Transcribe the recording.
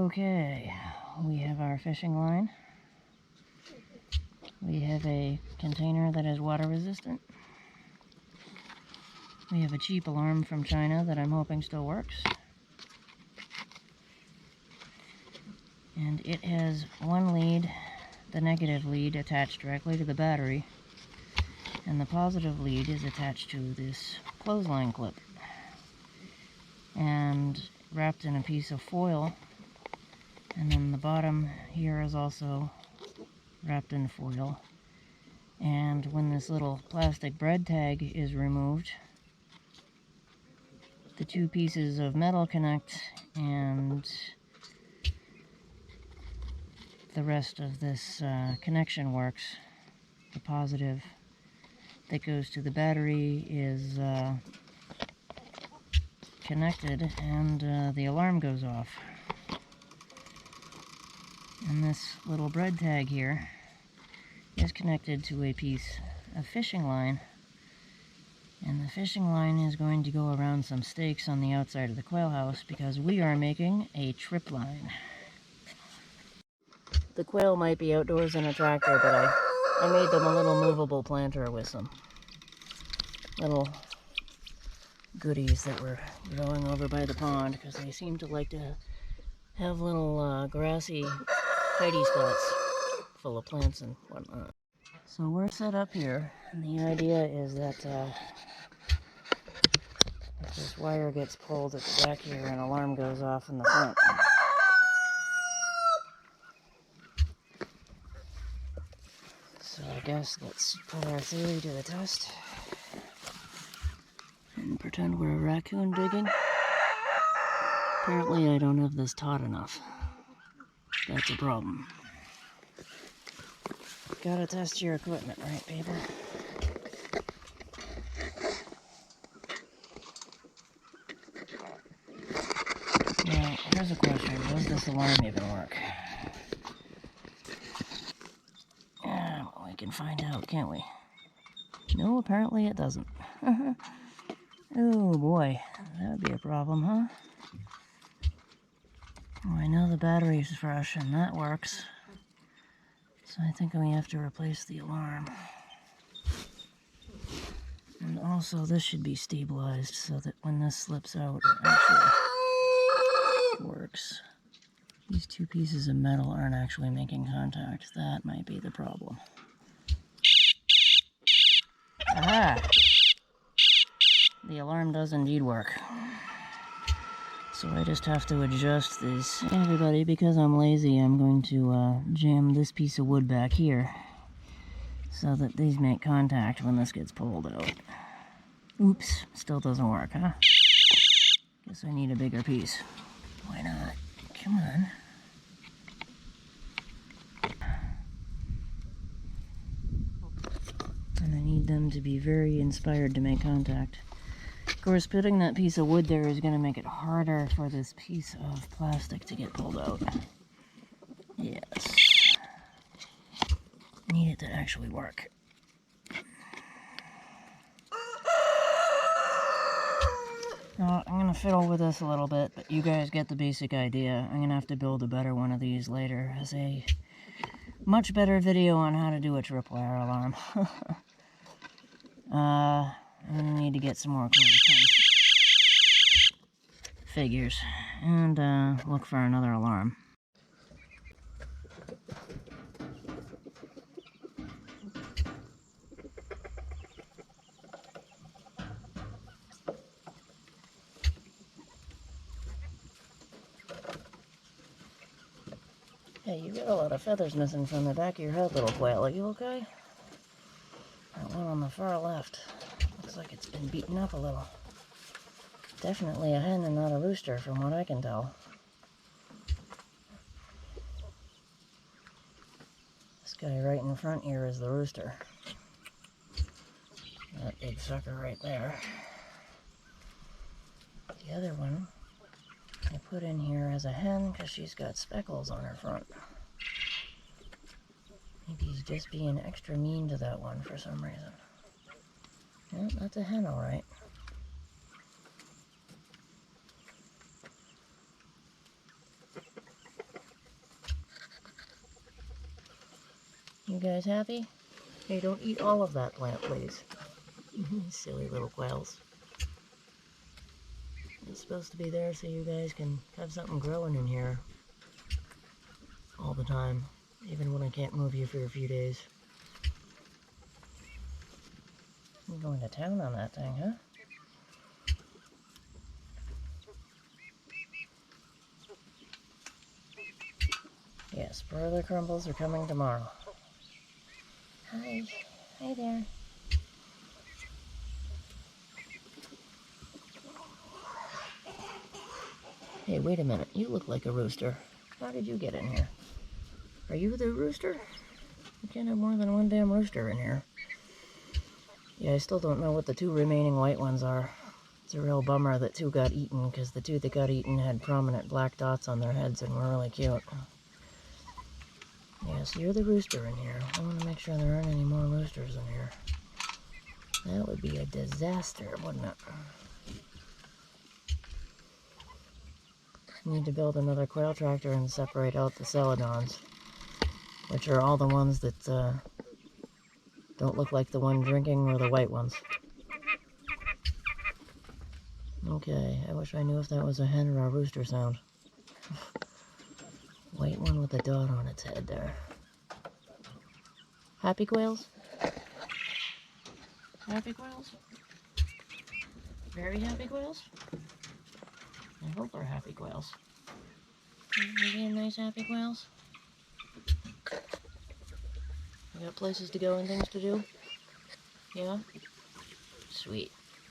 Okay, we have our fishing line. We have a container that is water resistant. We have a cheap alarm from China that I'm hoping still works. And it has one lead, the negative lead, attached directly to the battery. And the positive lead is attached to this clothesline clip. And wrapped in a piece of foil. And then the bottom here is also wrapped in foil. And when this little plastic bread tag is removed, the two pieces of metal connect and the rest of this connection works. The positive that goes to the battery is connected, and the alarm goes off. And this little bread tag here is connected to a piece of fishing line, and the fishing line is going to go around some stakes on the outside of the quail house because we are making a trip line. The quail might be outdoors in a tractor, but I made them a little movable planter with some little goodies that were growing over by the pond because they seem to like to have little grassy tidy spots full of plants and whatnot. So we're set up here, and the idea is that if this wire gets pulled at the back here, an alarm goes off in the front. So I guess let's put our theory to the test and pretend we're a raccoon digging. Apparently I don't have this taut enough. That's a problem. Gotta test your equipment, right, people? Now, here's a question. Does this alarm even work? Well, we can find out, can't we? No, apparently it doesn't. Oh boy, that would be a problem, huh? Well, I know the battery's fresh and that works. So I think we have to replace the alarm. And also this should be stabilized so that when this slips out, it actually works. These two pieces of metal aren't actually making contact. That might be the problem. Aha! The alarm does indeed work. So I just have to adjust this. Hey everybody, because I'm lazy, I'm going to jam this piece of wood back here so that these make contact when this gets pulled out. Oops, still doesn't work, huh? Guess I need a bigger piece. Why not? Come on. And I need them to be very inspired to make contact. Of course, putting that piece of wood there is going to make it harder for this piece of plastic to get pulled out. Yes. Need it to actually work. Now, I'm going to fiddle with this a little bit, but you guys get the basic idea. I'm going to have to build a better one of these later as a much better video on how to do a tripwire alarm. I'm going to need to get some more clothespin figures and look for another alarm. Hey, you got a lot of feathers missing from the back of your head, little quail. Are you okay? That one on the far left looks like it's been beaten up a little. Definitely a hen and not a rooster from what I can tell. This guy right in front here is the rooster. That big sucker right there. The other one I put in here as a hen because she's got speckles on her front. Maybe he's just being extra mean to that one for some reason. Well, that's a hen, all right. You guys happy? Hey, don't eat all of that plant, please. Silly little quails. It's supposed to be there so you guys can have something growing in here all the time, even when I can't move you for a few days. I'm going to town on that thing, huh? Yes, broiler crumbles are coming tomorrow. Hi. Hi there. Hey, wait a minute. You look like a rooster. How did you get in here? Are you the rooster? You can't have more than one damn rooster in here. Yeah, I still don't know what the two remaining white ones are. It's a real bummer that two got eaten, because the two that got eaten had prominent black dots on their heads and were really cute. Yes, you're the rooster in here. I want to make sure there aren't any more roosters in here. That would be a disaster, wouldn't it? Need to build another quail tractor and separate out the celadons, which are all the ones that don't look like the one drinking or the white ones. Okay, I wish I knew if that was a hen or a rooster sound. White one with a dot on its head there. Happy quails? Happy quails? Very happy quails? I hope we're happy quails. You being nice happy quails? You got places to go and things to do? Yeah? Sweet.